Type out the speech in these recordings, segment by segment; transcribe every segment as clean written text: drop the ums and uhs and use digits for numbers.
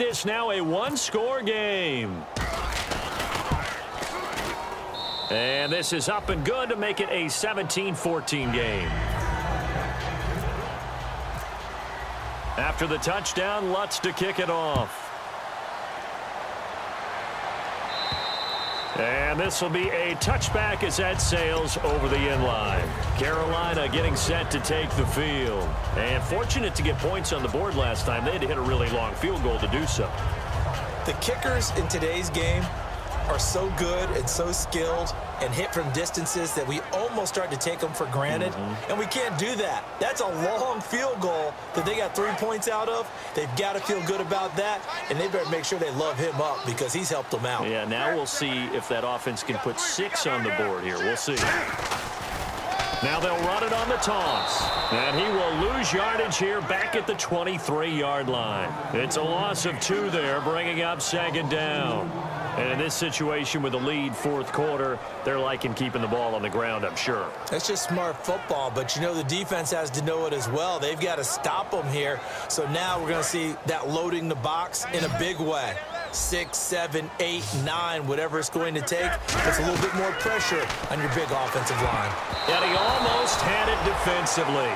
This now a one-score game. And this is up and good to make it a 17-14 game. After the touchdown, Lutz to kick it off. And this will be a touchback as that sails over the end line. Carolina getting set to take the field. And fortunate to get points on the board last time. They had to hit a really long field goal to do so. The kickers in today's game are so good and so skilled and hit from distances that we almost start to take them for granted. And we can't do that. That's a long field goal that they got 3 points out of. They've got to feel good about that, and they better make sure they love him up because he's helped them out. Yeah, now we'll see if that offense can put 6 on the board here. We'll see. Now they'll run it on the toss. And he will lose yardage here back at the 23-yard line. It's a loss of 2 there, bringing up second down. And in this situation with the lead fourth quarter, they're liking keeping the ball on the ground, I'm sure. It's just smart football, but you know the defense has to know it as well. They've got to stop them here. So now we're going to see that loading the box in a big way. 6, 7, 8, 9, whatever it's going to take. Puts a little bit more pressure on your big offensive line. And he almost had it defensively.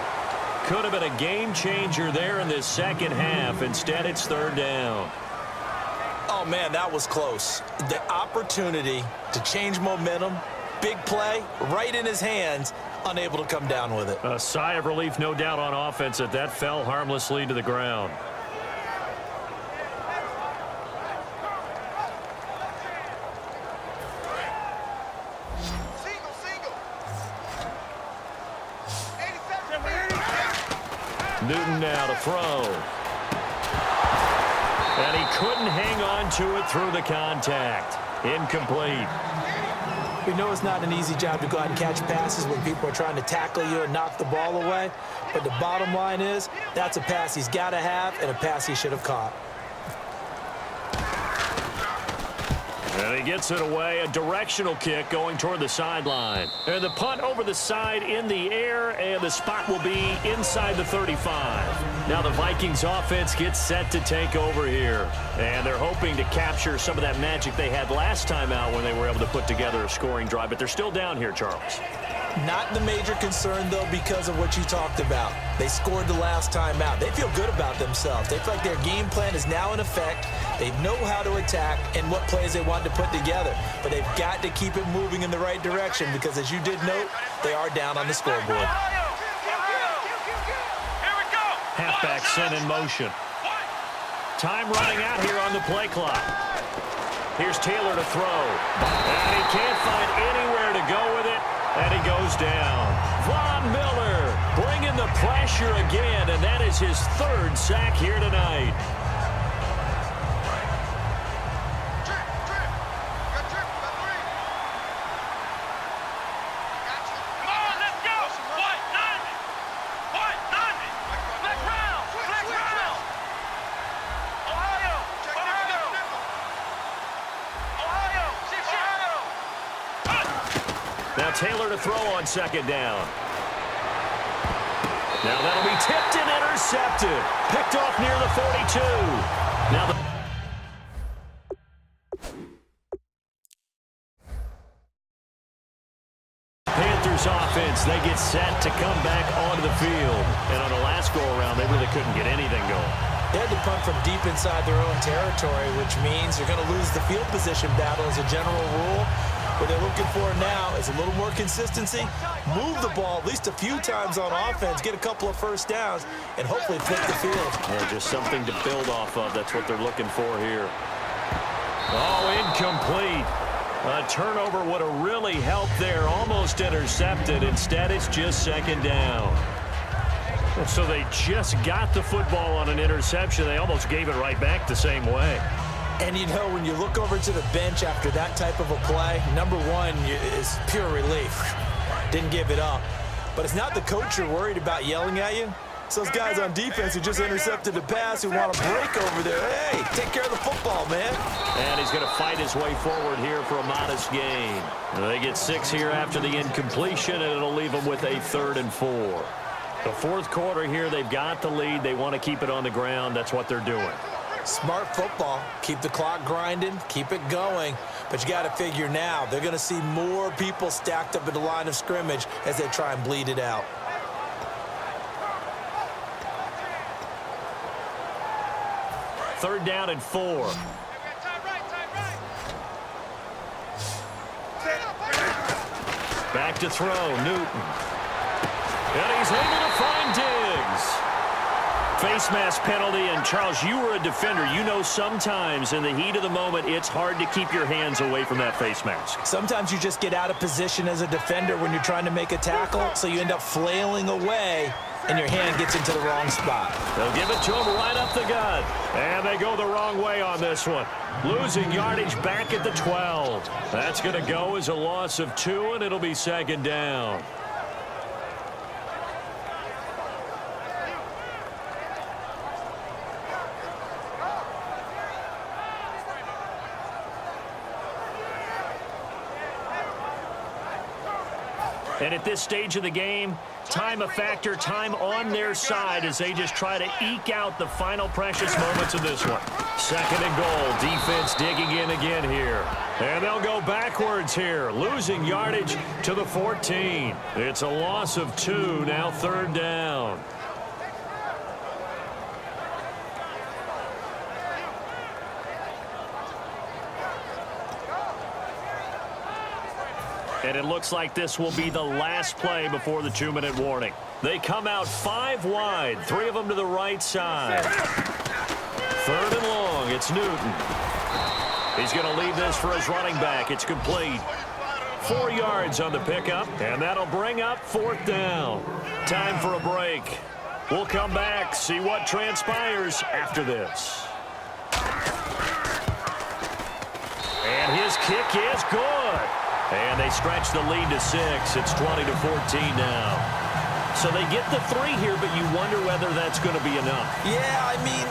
Could have been a game changer there in this second half. Instead, it's third down. Oh, man, that was close. The opportunity to change momentum, big play, right in his hands, unable to come down with it. A sigh of relief, no doubt, on offense that fell harmlessly to the ground. Newton now to throw. And he couldn't hang on to it through the contact. Incomplete. We know it's not an easy job to go out and catch passes when people are trying to tackle you and knock the ball away. But the bottom line is that's a pass he's got to have and a pass he should have caught. And he gets it away, a directional kick going toward the sideline. And the punt over the side in the air, and the spot will be inside the 35. Now the Vikings offense gets set to take over here. And they're hoping to capture some of that magic they had last time out when they were able to put together a scoring drive. But they're still down here, Charles. Not the major concern, though, because of what you talked about. They scored the last time out. They feel good about themselves. They feel like their game plan is now in effect. They know how to attack and what plays they want to put together. But they've got to keep it moving in the right direction because, as you did note, they are down on the scoreboard. Halfback sent in motion. Time running out here on the play clock. Here's Taylor to throw. And he can't find anywhere to go with it. And he goes down. Von Miller bringing the pressure again, and that is his third sack here tonight. Now Taylor to throw on second down. Now that'll be tipped and intercepted. Picked off near the 42. Now the Panthers offense, they get set to come back onto the field. And on the last go-around, they really couldn't get anything going. They had to punt from deep inside their own territory, which means they're going to lose the field position battle as a general rule. What they're looking for now is a little more consistency, move the ball at least a few times on offense, get a couple of first downs, and hopefully flip the field. Yeah, just something to build off of. That's what they're looking for here. Oh, incomplete. A turnover would have really helped there. Almost intercepted. Instead, it's just second down. So they just got the football on an interception. They almost gave it right back the same way. And, you know, when you look over to the bench after that type of a play, number one is pure relief. Didn't give it up. But it's not the coach you're worried about yelling at you. It's those guys on defense who just intercepted the pass who want to break over there. Hey, take care of the football, man. And he's going to fight his way forward here for a modest gain. They get 6 here after the incompletion, and it'll leave them with a 3rd and 4. The fourth quarter here, they've got the lead. They want to keep it on the ground. That's what they're doing. Smart football. Keep the clock grinding, keep it going. But you got to figure now, they're going to see more people stacked up at the line of scrimmage as they try and bleed it out. Third down and 4. Back to throw, Newton. And he's able to find Diggs. Face mask penalty, and Charles, you were a defender. You know sometimes in the heat of the moment, it's hard to keep your hands away from that face mask. Sometimes you just get out of position as a defender when you're trying to make a tackle, so you end up flailing away, and your hand gets into the wrong spot. They'll give it to him right up the gut. And they go the wrong way on this one. Losing yardage back at the 12. That's going to go as a loss of 2, and it'll be second down. And at this stage of the game, time a factor, time on their side as they just try to eke out the final precious moments of this one. Second and goal. Defense digging in again here. And they'll go backwards here, losing yardage to the 14. It's a loss of 2, now third down. And it looks like this will be the last play before the 2-minute warning. They come out 5 wide, 3 of them to the right side. Third and long, it's Newton. He's going to leave this for his running back. It's complete. 4 yards on the pickup, and that'll bring up 4th down. Time for a break. We'll come back, see what transpires after this. And his kick is good. And they stretch the lead to 6. It's 20-14 now. So they get the 3 here, but you wonder whether that's going to be enough. Yeah, I mean,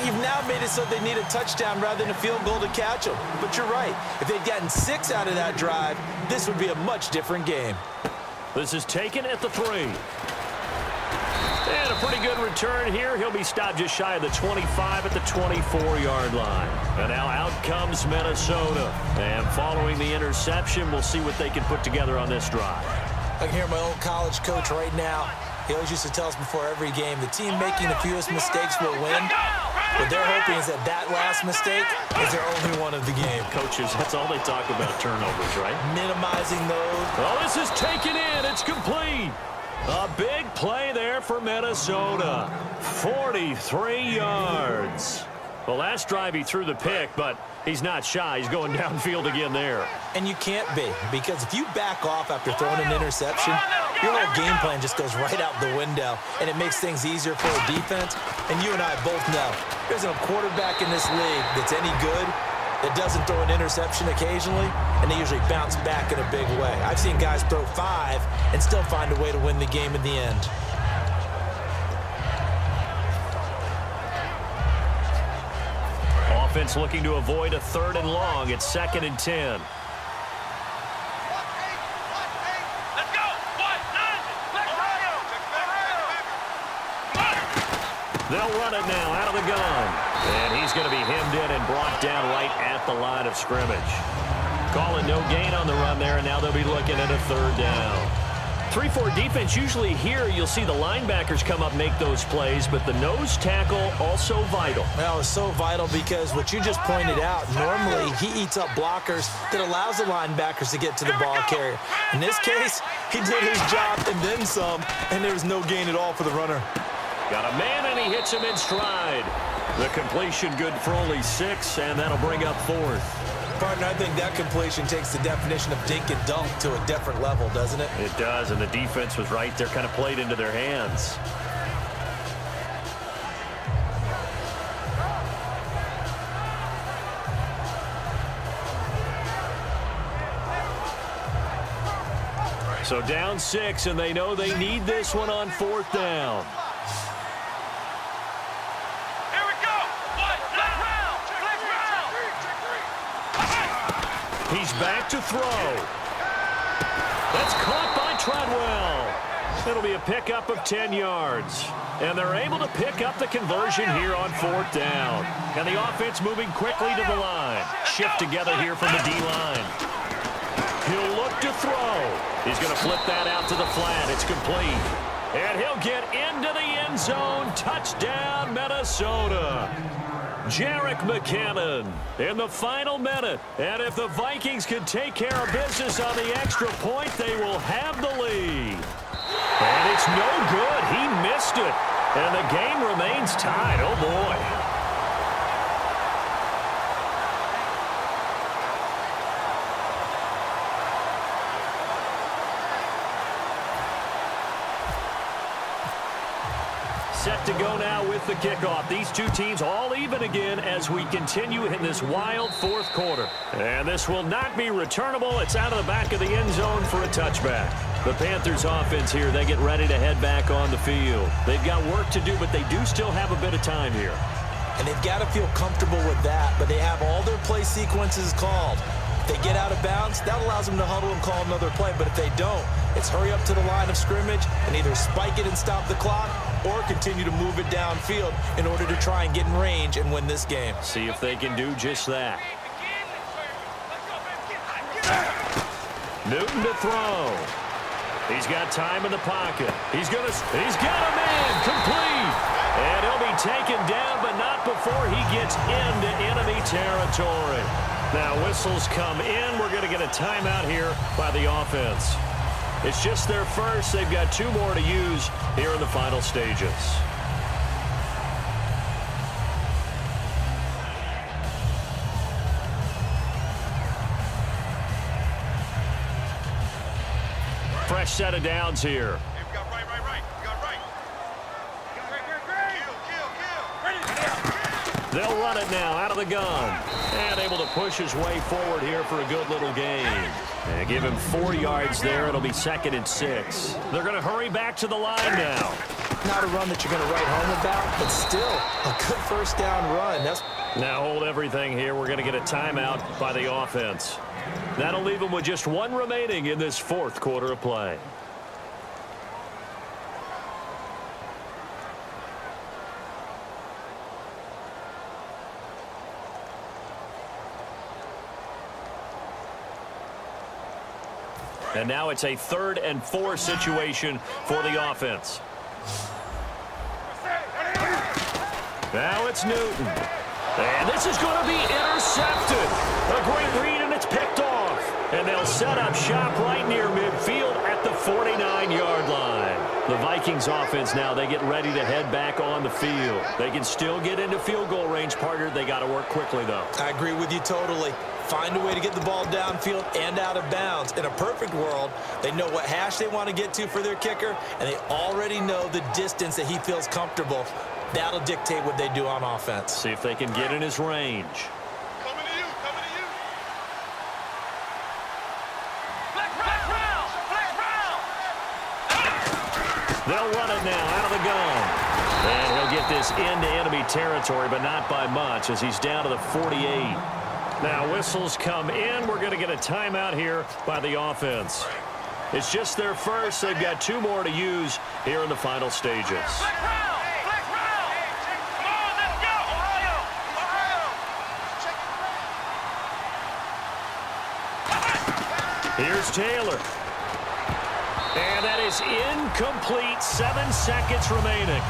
you've now made it so they need a touchdown rather than a field goal to catch them. But you're right. If they'd gotten 6 out of that drive, this would be a much different game. This is taken at the 3. And a pretty good return here. He'll be stopped just shy of the 25 at the 24-yard line. And now out comes Minnesota. And following the interception, we'll see what they can put together on this drive. I can hear my old college coach right now. He always used to tell us before every game, the team making the fewest mistakes will win. What they're hoping is that that last mistake is their only one of the game. Coaches, that's all they talk about, turnovers, right? Minimizing those. Oh, this is taken in. It's complete. A big play there for Minnesota. 43 yards. The last drive he threw the pick, but he's not shy. He's going downfield again there. And you can't be, because if you back off after throwing an interception, your whole game plan just goes right out the window, and it makes things easier for a defense. And you and I both know there isn't a quarterback in this league that's any good that doesn't throw an interception occasionally, and they usually bounce back in a big way. I've seen guys throw 5 and still find a way to win the game in the end. Offense looking to avoid a 3rd and long. It's 2nd and 10. They'll run it now out of the gun. And he's going to be hemmed in and brought down right at the line of scrimmage. Calling no gain on the run there, and now they'll be looking at a 3rd down. 3-4 defense, usually here you'll see the linebackers come up, make those plays, but the nose tackle also vital. Well, it's so vital because what you just pointed out, normally he eats up blockers that allows the linebackers to get to the ball carrier. In this case, he did his job and then some, and there was no gain at all for the runner. Got a man, and he hits him in stride. The completion good for only 6, and that'll bring up 4th. Partner, I think that completion takes the definition of dink and dunk to a different level, doesn't it? It does, and the defense was right there, kind of played into their hands. So down 6, and they know they need this one on 4th down. He's back to throw. That's caught by Treadwell. It'll be a pickup of 10 yards. And they're able to pick up the conversion here on 4th down. And the offense moving quickly to the line. Shift together here from the D-line. He'll look to throw. He's going to flip that out to the flat. It's complete. And he'll get into the end zone. Touchdown, Minnesota. Jerick McKinnon in the final minute. And if the Vikings can take care of business on the extra point, they will have the lead. And it's no good. He missed it. And the game remains tied. Oh, boy. Set to go now with the kickoff. These two teams all even again as we continue in this wild 4th quarter. And this will not be returnable. It's out of the back of the end zone for a touchback. The Panthers offense here, they get ready to head back on the field. They've got work to do, but they do still have a bit of time here. And they've got to feel comfortable with that, but they have all their play sequences called. If they get out of bounds, that allows them to huddle and call another play. But if they don't, it's hurry up to the line of scrimmage and either spike it and stop the clock or continue to move it downfield in order to try and get in range and win this game. See if they can do just that. Newton to throw. He's got time in the pocket. He's got a man complete. And he'll be taken down, but not before he gets into enemy territory. Now whistles come in. We're going to get a timeout here by the offense. It's just their first. They've got 2 more to use here in the final stages. Fresh set of downs here. Hey, we got right. We got right. They'll run it now out of the gun. And able to push his way forward here for a good little gain. And give him 4 yards there. It'll be 2nd and 6. They're going to hurry back to the line now. Not a run that you're going to write home about, but still a good first down run. Now hold everything here. We're going to get a timeout by the offense. That'll leave them with just 1 remaining in this 4th quarter of play. And now it's a 3rd and 4 situation for the offense. Now it's Newton. And this is going to be intercepted. A great read, and it's picked off. And they'll set up shop right near midfield at the 49-yard line. The Vikings offense now, they get ready to head back on the field. They can still get into field goal range, partner. They got to work quickly, though. I agree with you totally. Find a way to get the ball downfield and out of bounds. In a perfect world, they know what hash they want to get to for their kicker, and they already know the distance that he feels comfortable. That'll dictate what they do on offense. See if they can get in his range. Coming to you. They'll run it now out of the gun. And he'll get this into enemy territory, but not by much as he's down to the 48. Now whistles come in. We're going to get a timeout here by the offense. It's just their first. They've got 2 more to use here in the final stages. Here's Taylor. And that is incomplete. 7 seconds remaining.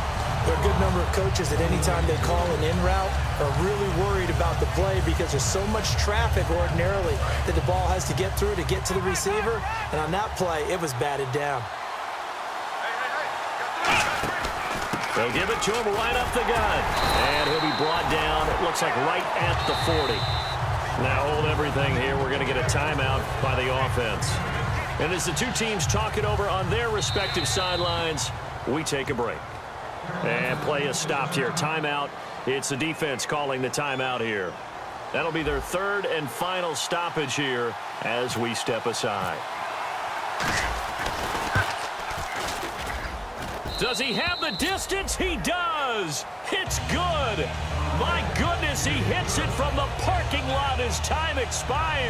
There are a good number of coaches that anytime they call an in route are really worried about the play because there's so much traffic ordinarily that the ball has to get through to get to the receiver. And on that play, it was batted down. They'll give it to him right up the gut. And he'll be brought down, it looks like right at the 40. Now hold everything here. We're going to get a timeout by the offense. And as the two teams talk it over on their respective sidelines, we take a break. And play is stopped here. Timeout. It's the defense calling the timeout here. That'll be their 3rd and final stoppage here as we step aside. Does he have the distance? He does. It's good. My goodness, he hits it from the parking lot as time expires.